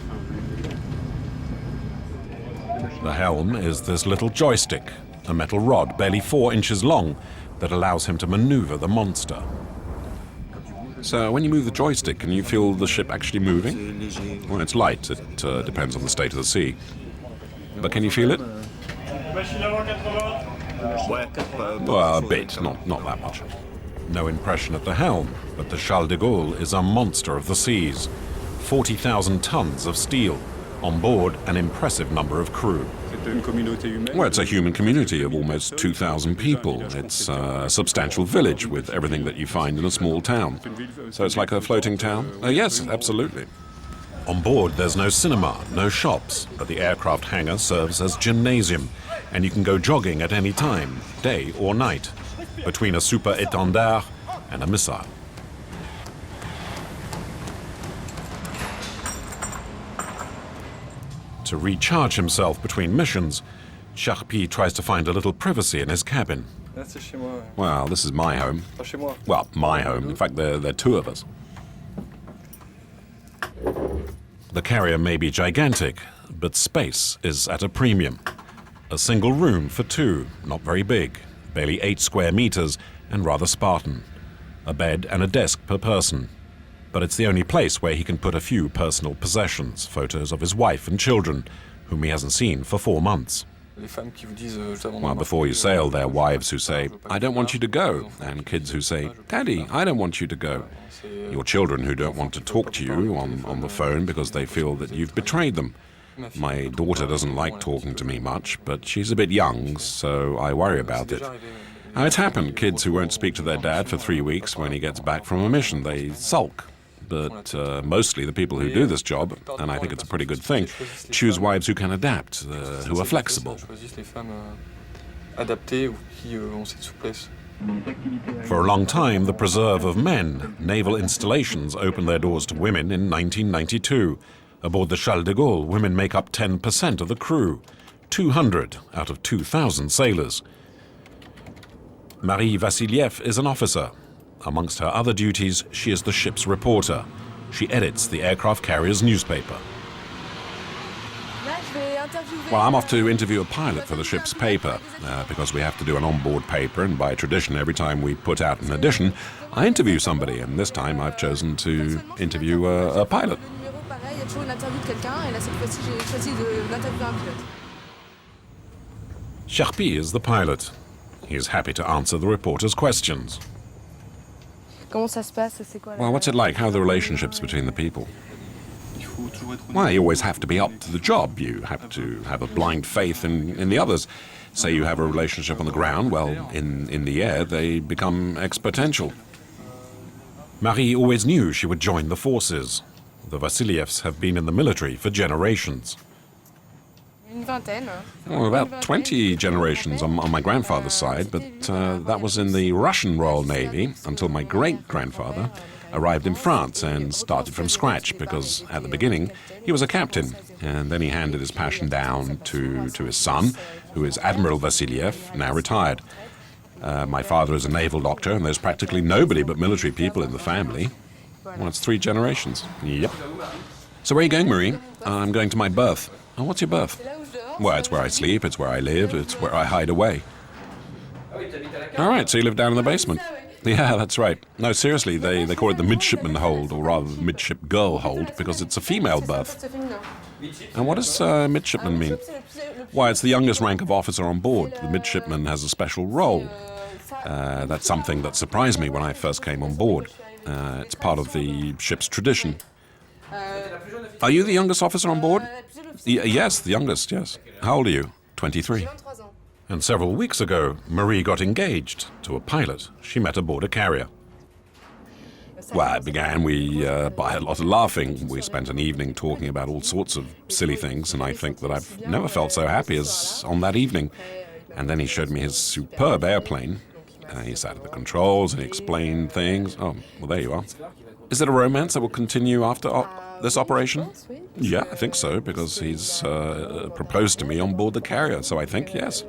The helm is this little joystick, a metal rod barely 4 inches long that allows him to maneuver the monster. So when you move the joystick, can you feel the ship actually moving? Well, it's light. It depends on the state of the sea. But can you feel it? Machine avant 80. Well, a bit, not that much. No impression at the helm, but the Charles de Gaulle is a monster of the seas. 40,000 tons of steel. On board, an impressive number of crew. Well, it's a human community of almost 2,000 people. It's a substantial village with everything that you find in a small town. So it's like a floating town? Yes, absolutely. On board, there's no cinema, no shops, but the aircraft hangar serves as gymnasium, and you can go jogging at any time, day or night, between a super étendard and a missile. To recharge himself between missions, Charpie tries to find a little privacy in his cabin. Well, this is my home. Well, my home. In fact, there are 2 of us. The carrier may be gigantic, but space is at a premium. A single room for 2, not very big, barely 8 square meters, and rather Spartan. A bed and a desk per person. But it's the only place where he can put a few personal possessions, photos of his wife and children, whom he hasn't seen for 4 months. Well, before you sail, there are wives who say, "I don't want you to go," and kids who say, "Daddy, I don't want you to go." Your children who don't want to talk to you on the phone because they feel that you've betrayed them. My daughter doesn't like talking to me much, but she's a bit young, so I worry about it. Now, it's happened, kids who won't speak to their dad for 3 weeks when he gets back from a mission, they sulk. But mostly the people who do this job, and I think it's a pretty good thing, choose wives who can adapt, who are flexible. For a long time, the preserve of men, naval installations opened their doors to women in 1992. Aboard the Charles de Gaulle, women make up 10% of the crew, 200 out of 2,000 sailors. Marie Vassiliev is an officer. Amongst her other duties, she is the ship's reporter. She edits the aircraft carrier's newspaper. Well, I'm off to interview a pilot for the ship's paper, because we have to do an onboard paper, and by tradition, every time we put out an edition, I interview somebody, and this time I've chosen to interview a pilot. Charpie is the pilot. He is happy to answer the reporter's questions. Well, what's it like? How are the relationships between the people? Well, you always have to be up to the job. You have to have a blind faith in the others. Say you have a relationship on the ground, well, in the air, they become exponential. Marie always knew she would join the forces. The Vassilievs have been in the military for generations. Well, about 20 generations on my grandfather's side, but that was in the Russian Royal Navy until my great-grandfather arrived in France and started from scratch because at the beginning he was a captain, and then he handed his passion down to his son, who is Admiral Vasiliev, now retired. My father is a naval doctor, and there's practically nobody but military people in the family. Well, it's 3 generations. Yep. So where are you going, Marie? I'm going to my berth. Oh, what's your berth? Well, it's where I sleep, it's where I live, it's where I hide away. All right, so you live down in the basement. Yeah, that's right. No, seriously, they call it the midshipman hold, or rather the midship girl hold, because it's a female berth. And what does midshipman mean? Why, it's the youngest rank of officer on board. The midshipman has a special role. That's something that surprised me when I first came on board. It's part of the ship's tradition. Are you the youngest officer on board? Yes, the youngest, yes. How old are you? 23. And several weeks ago, Marie got engaged to a pilot she met aboard a carrier. Well, it began by a lot of laughing. We spent an evening talking about all sorts of silly things, and I think that I've never felt so happy as on that evening. And then he showed me his superb airplane. He sat at the controls and he explained things. Oh, well, there you are. Is it a romance that will continue after this operation? Yeah, I think so, because he's proposed to me on board the carrier, so I think, yes.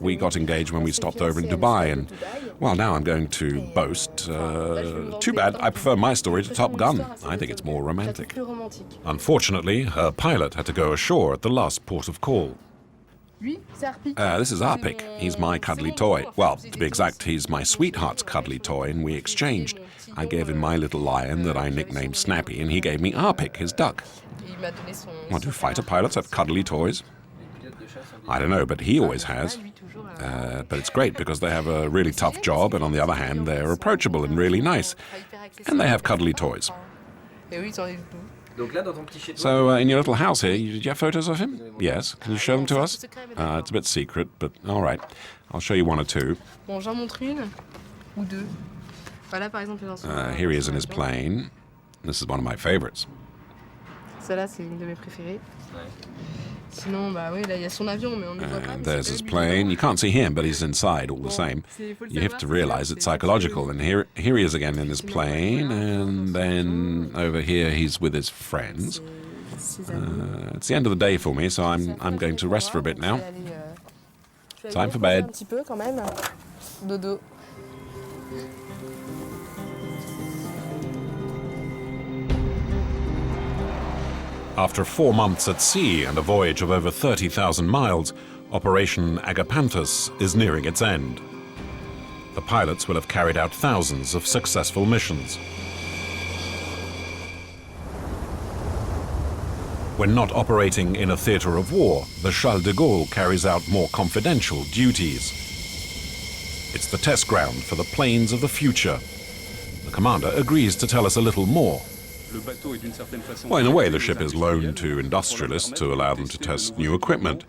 We got engaged when we stopped over in Dubai, and, well, now I'm going to boast. Too bad, I prefer my story to Top Gun. I think it's more romantic. Unfortunately, her pilot had to go ashore at the last port of call. This is Arpik. He's my cuddly toy. Well, to be exact, he's my sweetheart's cuddly toy, and we exchanged. I gave him my little lion that I nicknamed Snappy, and he gave me Arpik, his duck. Well, do fighter pilots have cuddly toys? I don't know, but he always has. But it's great because they have a really tough job, and on the other hand, they're approachable and really nice. And they have cuddly toys. So, in your little house here, did you have photos of him? Yes. Can you show them to us? It's a bit secret, but all right. I'll show you 1 or 2. Here he is in his plane. This is one of my favorites. And there's his plane. You can't see him, but he's inside all the same. You have to realize it's psychological. And here he is again in his plane, and then over here he's with his friends. It's the end of the day for me, so I'm going to rest for a bit now. Time for bed. After 4 months at sea and a voyage of over 30,000 miles, Operation Agapanthus is nearing its end. The pilots will have carried out thousands of successful missions. When not operating in a theater of war, the Charles de Gaulle carries out more confidential duties. It's the test ground for the planes of the future. The commander agrees to tell us a little more. Well, in a way, the ship is loaned to industrialists to allow them to test new equipment,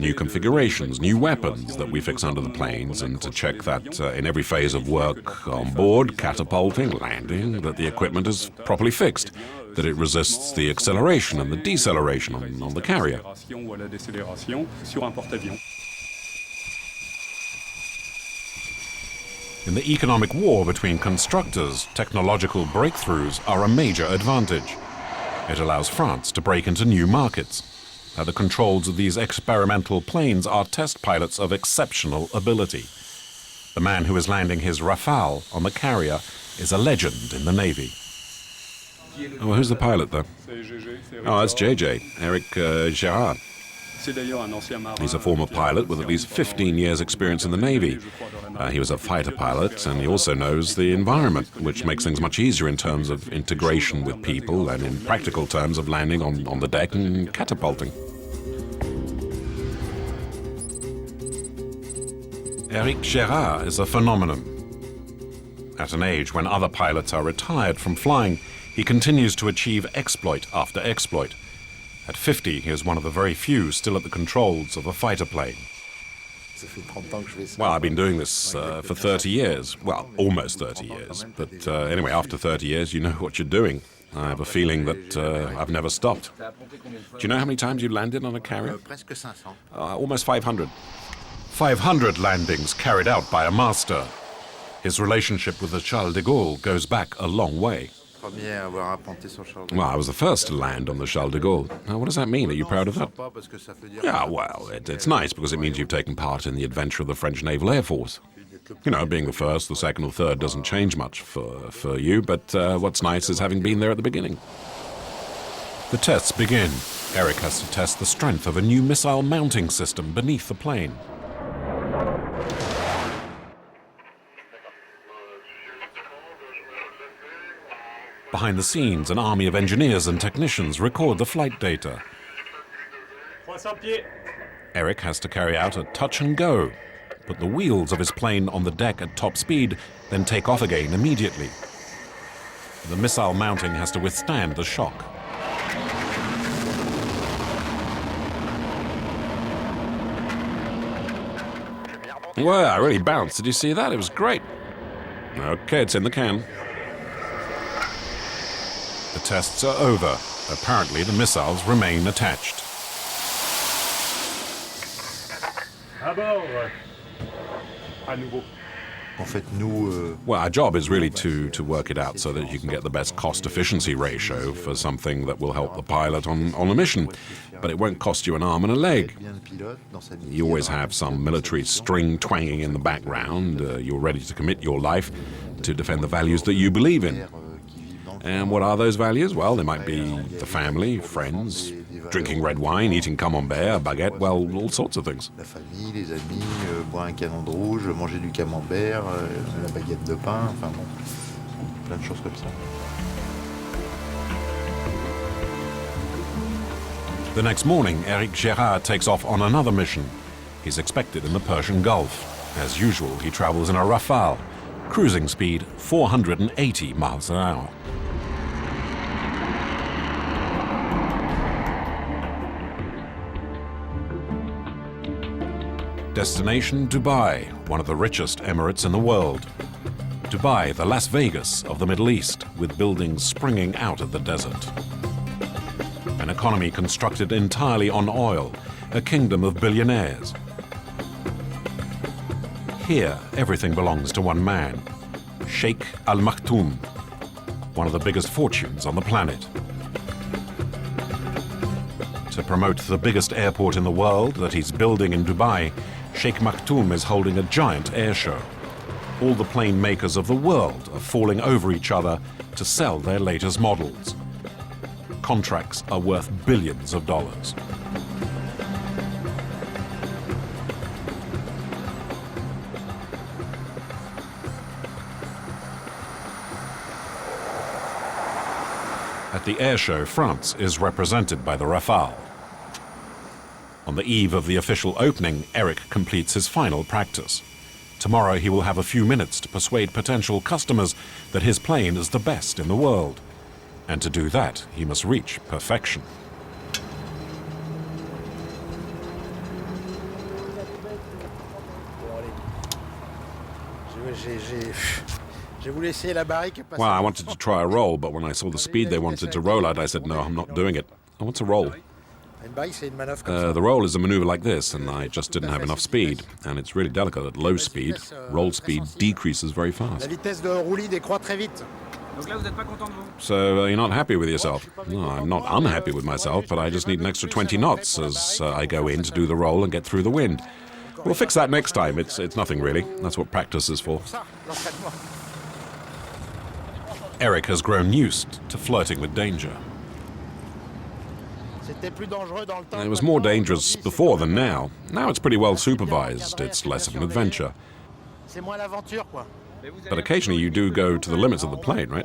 new configurations, new weapons that we fix under the planes, and to check that in every phase of work on board, catapulting, landing, that the equipment is properly fixed, that it resists the acceleration and the deceleration on the carrier. In the economic war between constructors, technological breakthroughs are a major advantage. It allows France to break into new markets. At the controls of these experimental planes are test pilots of exceptional ability. The man who is landing his Rafale on the carrier is a legend in the Navy. Oh, well, who's the pilot, though? Oh, that's JJ, Eric Schadt. He's a former pilot with at least 15 years' experience in the Navy. He was a fighter pilot, and he also knows the environment, which makes things much easier in terms of integration with people and in practical terms of landing on the deck and catapulting. Eric Schadt is a phenomenon. At an age when other pilots are retired from flying, he continues to achieve exploit after exploit. At 50, he is one of the very few still at the controls of a fighter plane. Well, I've been doing this for 30 years. Well, almost 30 years. But anyway, after 30 years, you know what you're doing. I have a feeling that I've never stopped. Do you know how many times you landed on a carrier? Almost 500. 500 landings carried out by a master. His relationship with the Charles de Gaulle goes back a long way. Well, I was the first to land on the Charles de Gaulle. Now, what does that mean? Are you proud of that? Yeah, well, it's nice because it means you've taken part in the adventure of the French Naval Air Force. You know, being the first, the second or third doesn't change much for you, but what's nice is having been there at the beginning. The tests begin. Eric has to test the strength of a new missile mounting system beneath the plane. Behind the scenes, an army of engineers and technicians record the flight data. Eric has to carry out a touch and go, put the wheels of his plane on the deck at top speed, then take off again immediately. The missile mounting has to withstand the shock. Well, I really bounced. Did you see that? It was great. Okay, it's in the can. The tests are over. Apparently, the missiles remain attached. Well, our job is really to work it out so that you can get the best cost-efficiency ratio for something that will help the pilot on a mission. But it won't cost you an arm and a leg. You always have some military string twanging in the background. You're ready to commit your life to defend the values that you believe in. And what are those values? Well, they might be the family, friends, drinking red wine, eating camembert, baguette, well, all sorts of things. La famille, les amis, boire un canon de rouge, manger du camembert, la baguette de pain, enfin bon, plein de choses comme ça. The next morning, Eric Schadt takes off on another mission. He's expected in the Persian Gulf. As usual, he travels in a Rafale, cruising speed 480 miles an hour. Destination Dubai, one of the richest emirates in the world. Dubai, the Las Vegas of the Middle East, with buildings springing out of the desert. An economy constructed entirely on oil, a kingdom of billionaires. Here, everything belongs to one man, Sheikh Al Maktoum, one of the biggest fortunes on the planet. To promote the biggest airport in the world that he's building in Dubai, Sheikh Maktoum is holding a giant air show. All the plane makers of the world are falling over each other to sell their latest models. Contracts are worth billions of dollars. At the air show, France is represented by the Rafale. On the eve of the official opening, Eric completes his final practice. Tomorrow he will have a few minutes to persuade potential customers that his plane is the best in the world. And to do that, he must reach perfection. Well, I wanted to try a roll, but when I saw the speed they wanted to roll at, I said, no, I'm not doing it. I want to roll. The roll is a maneuver like this, and I just didn't have enough speed. And it's really delicate at low speed. Roll speed decreases very fast. So you're not happy with yourself? No, I'm not unhappy with myself, but I just need an extra 20 knots as I go in to do the roll and get through the wind. We'll fix that next time. It's nothing really. That's what practice is for. Eric has grown used to flirting with danger. It was more dangerous before than now. Now it's pretty well supervised. It's less of an adventure. But occasionally you do go to the limits of the plane, right?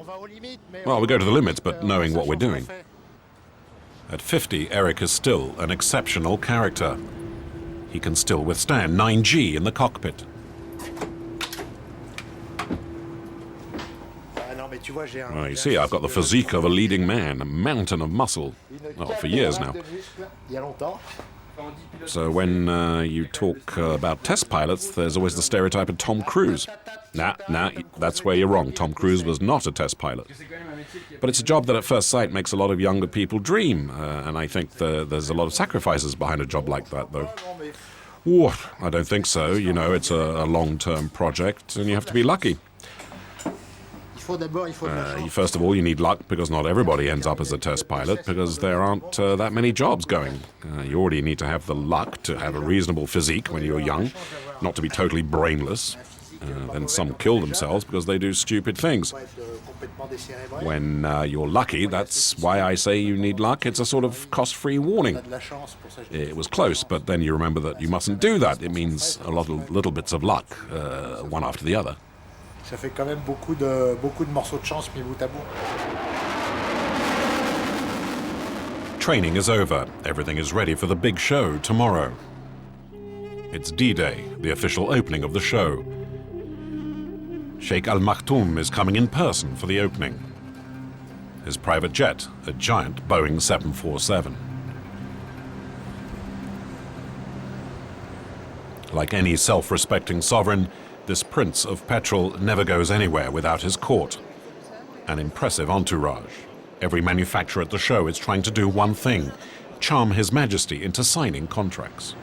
Well, we go to the limits, but knowing what we're doing. At 50, Eric is still an exceptional character. He can still withstand 9G in the cockpit. Well, you see, I've got the physique of a leading man, a mountain of muscle. Well, for years now. So when you talk about test pilots, there's always the stereotype of Tom Cruise. Nah, that's where you're wrong. Tom Cruise was not a test pilot. But it's a job that at first sight makes a lot of younger people dream, and I think there's a lot of sacrifices behind a job like that, though. Ooh, I don't think so. You know, it's a long-term project, and you have to be lucky. First of all, you need luck, because not everybody ends up as a test pilot, because there aren't that many jobs going. You already need to have the luck to have a reasonable physique when you're young, not to be totally brainless. Then some kill themselves because they do stupid things. When you're lucky, that's why I say you need luck. It's a sort of cost-free warning. It was close, but then you remember that you mustn't do that. It means a lot of little bits of luck, one after the other. Ça fait quand même beaucoup de morceaux de chance mis bout à bout. Training is over. Everything is ready for the big show tomorrow. It's D-Day, the official opening of the show. Sheikh Al Maktoum is coming in person for the opening. His private jet, a giant Boeing 747. Like any self-respecting sovereign, this prince of petrol never goes anywhere without his court. An impressive entourage. Every manufacturer at the show is trying to do one thing: charm His Majesty into signing contracts.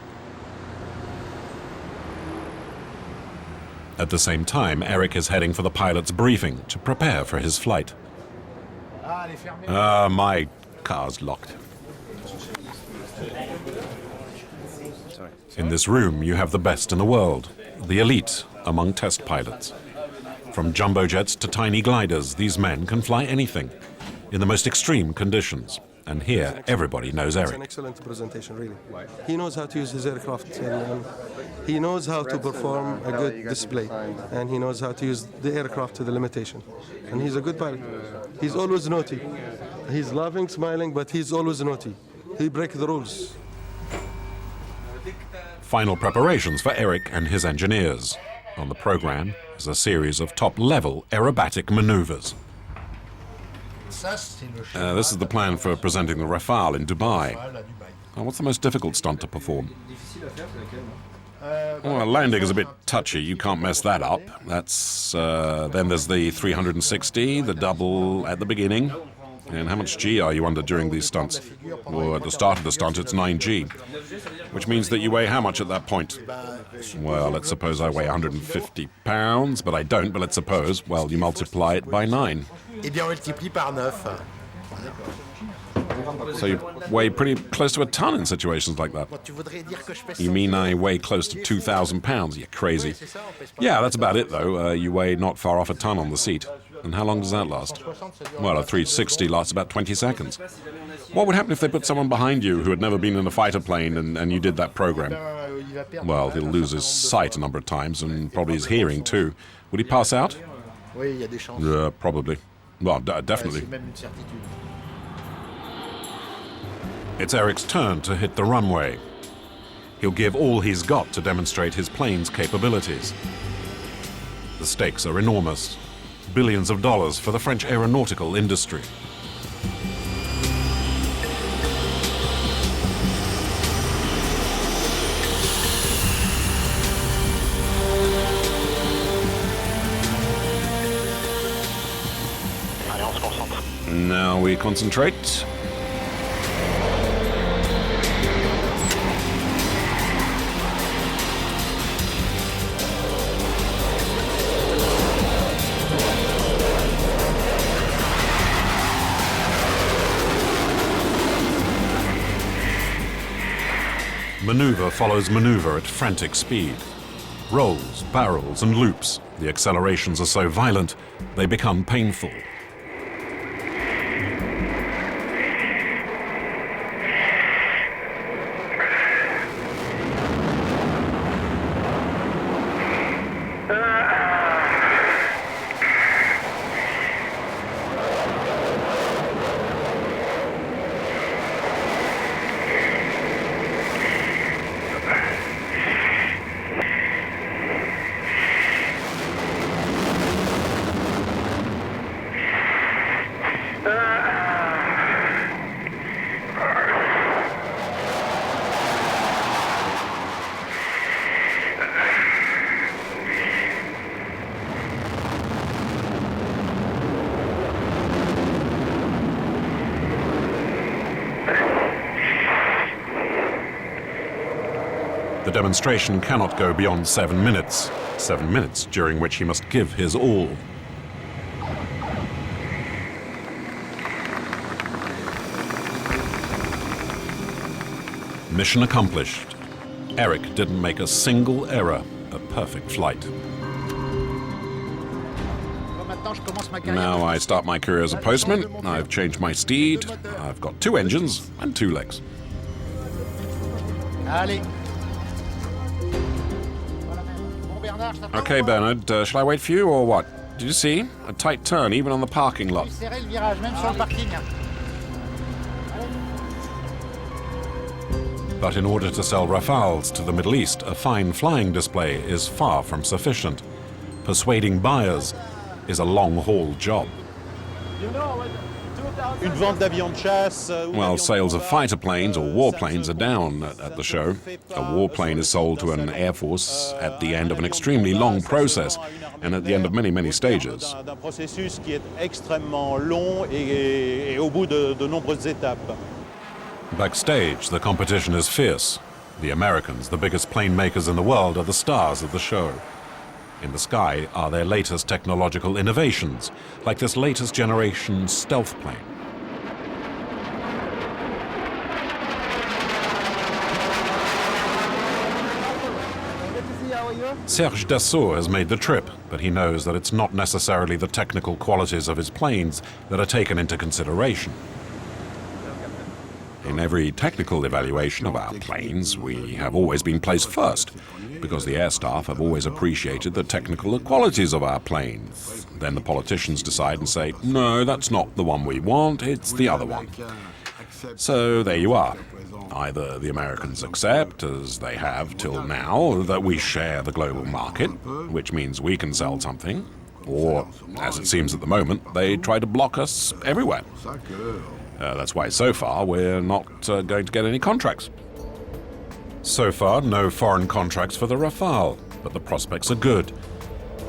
At the same time, Eric is heading for the pilot's briefing to prepare for his flight. My car's locked. In this room, you have the best in the world, the elite among test pilots. From jumbo jets to tiny gliders, these men can fly anything, in the most extreme conditions. And here, everybody knows Eric. It's an excellent presentation, really. He knows how to use his aircraft, and he knows how to perform a good display, and he knows how to use the aircraft to the limitation. And he's a good pilot. He's always naughty. He's laughing, smiling, but he's always naughty. He breaks the rules. Final preparations for Eric and his engineers. On the program is a series of top-level aerobatic maneuvers. This is the plan for presenting the Rafale in Dubai. What's the most difficult stunt to perform? Well, landing is a bit touchy. You can't mess that up. Then there's the 360, the double at the beginning. And how much G are you under during these stunts? Well, at the start of the stunt, it's 9G, which means that you weigh how much at that point? Well, let's suppose I weigh 150 pounds, but I don't, but let's suppose, well, you multiply it by 9. Eh bien, on multiplie par 9. So you weigh pretty close to a ton in situations like that. You mean I weigh close to 2,000 pounds? You're crazy. Yeah, that's about it, though. You weigh not far off a ton on the seat. And how long does that last? Well, a 360 lasts about 20 seconds. What would happen if they put someone behind you who had never been in a fighter plane and you did that program? Well, he'll lose his sight a number of times and probably his hearing too. Would he pass out? Probably. Well, definitely. It's Eric's turn to hit the runway. He'll give all he's got to demonstrate his plane's capabilities. The stakes are enormous. Billions of dollars for the French aeronautical industry. Now we concentrate. Maneuver follows maneuver at frantic speed. Rolls, barrels, and loops. The accelerations are so violent, they become painful. demonstration cannot go beyond 7 minutes. 7 minutes during which he must give his all. Mission accomplished. Eric didn't make a single error. A perfect flight. Now I start my career as a postman. I've changed my steed. I've got 2 engines and 2 legs. Okay, Bernard, shall I wait for you or what? Did you see? A tight turn even on the parking lot. But in order to sell Rafales to the Middle East, a fine flying display is far from sufficient. Persuading buyers is a long-haul job. Well, sales of fighter planes or warplanes are down at the show. A warplane is sold to an Air Force at the end of an extremely long process and at the end of many, many stages. Backstage, the competition is fierce. The Americans, the biggest plane makers in the world, are the stars of the show. In the sky are their latest technological innovations, like this latest generation stealth plane. Serge Dassault has made the trip, but he knows that it's not necessarily the technical qualities of his planes that are taken into consideration. In every technical evaluation of our planes, we have always been placed first, because the air staff have always appreciated the technical qualities of our planes. Then the politicians decide and say, no, that's not the one we want, it's the other one. So there you are. Either the Americans accept, as they have till now, that we share the global market, which means we can sell something, or, as it seems at the moment, they try to block us everywhere. That's why so far we're not going to get any contracts. So far, no foreign contracts for the Rafale, but the prospects are good.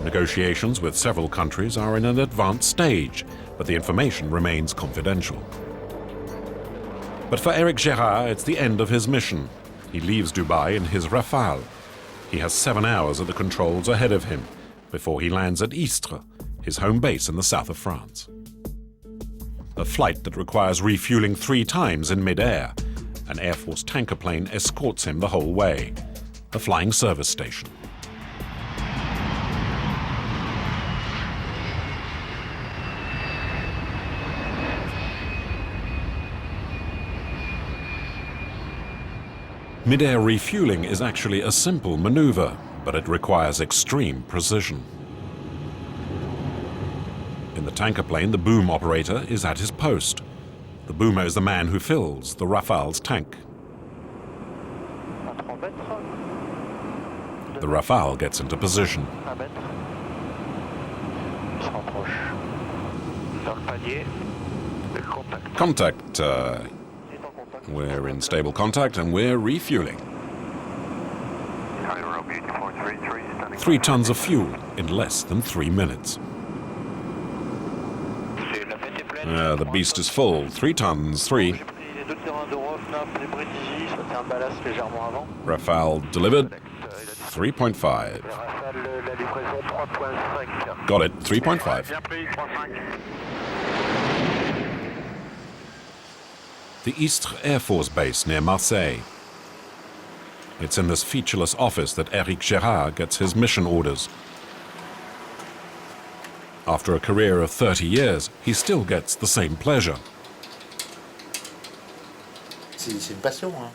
Negotiations with several countries are in an advanced stage, but the information remains confidential. But for Eric Schadt, it's the end of his mission. He leaves Dubai in his Rafale. He has 7 hours at the controls ahead of him before he lands at Istres, his home base in the south of France. A flight that requires refueling 3 times in mid-air. An Air Force tanker plane escorts him the whole way. A flying service station. Mid-air refueling is actually a simple maneuver, but it requires extreme precision. In the tanker plane, the boom operator is at his post. The boomer is the man who fills the Rafale's tank. The Rafale gets into position. Contact. We're in stable contact and we're refueling. 3 tons of fuel in less than 3 minutes. The beast is full. 3 tons, 3. Rafale delivered. 3.5. Got it. 3.5. The Istres Air Force Base near Marseille. It's in this featureless office that Eric Schadt gets his mission orders. After a career of 30 years, he still gets the same pleasure.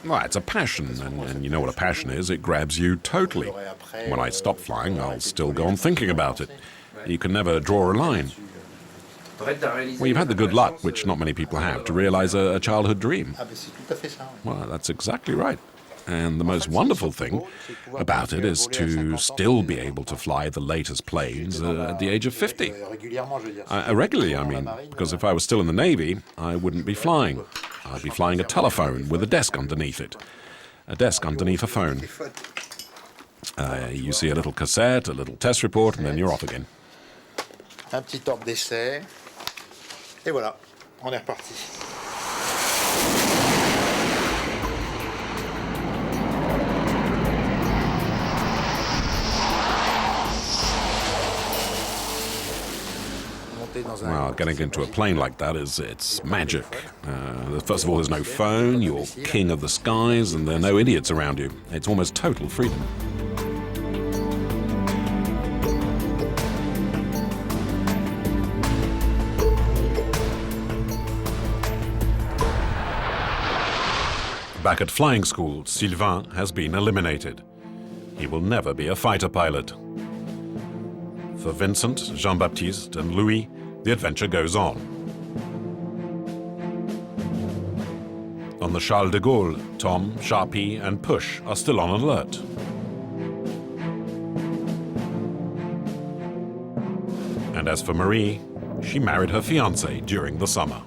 Well, it's a passion, and you know what a passion is. It grabs you totally. When I stop flying, I'll still go on thinking about it. You can never draw a line. Well, you've had the good luck, which not many people have, to realize a childhood dream. Well, that's exactly right. And the most wonderful thing about it is to still be able to fly the latest planes at the age of 50. Regularly, I mean, because if I was still in the Navy, I wouldn't be flying. I'd be flying a telephone with a desk underneath it. A desk underneath a phone. You see a little cassette, a little test report, and then you're off again. Un petit ordre d'essai. Et voilà, on est reparti. Well, getting into a plane like that it's magic. First of all, there's no phone, you're king of the skies, and there are no idiots around you. It's almost total freedom. Back at flying school, Sylvain has been eliminated. He will never be a fighter pilot. For Vincent, Jean-Baptiste, and Louis, the adventure goes on. On the Charles de Gaulle, Tom, Sharpie, and Push are still on alert. And as for Marie, she married her fiancé during the summer.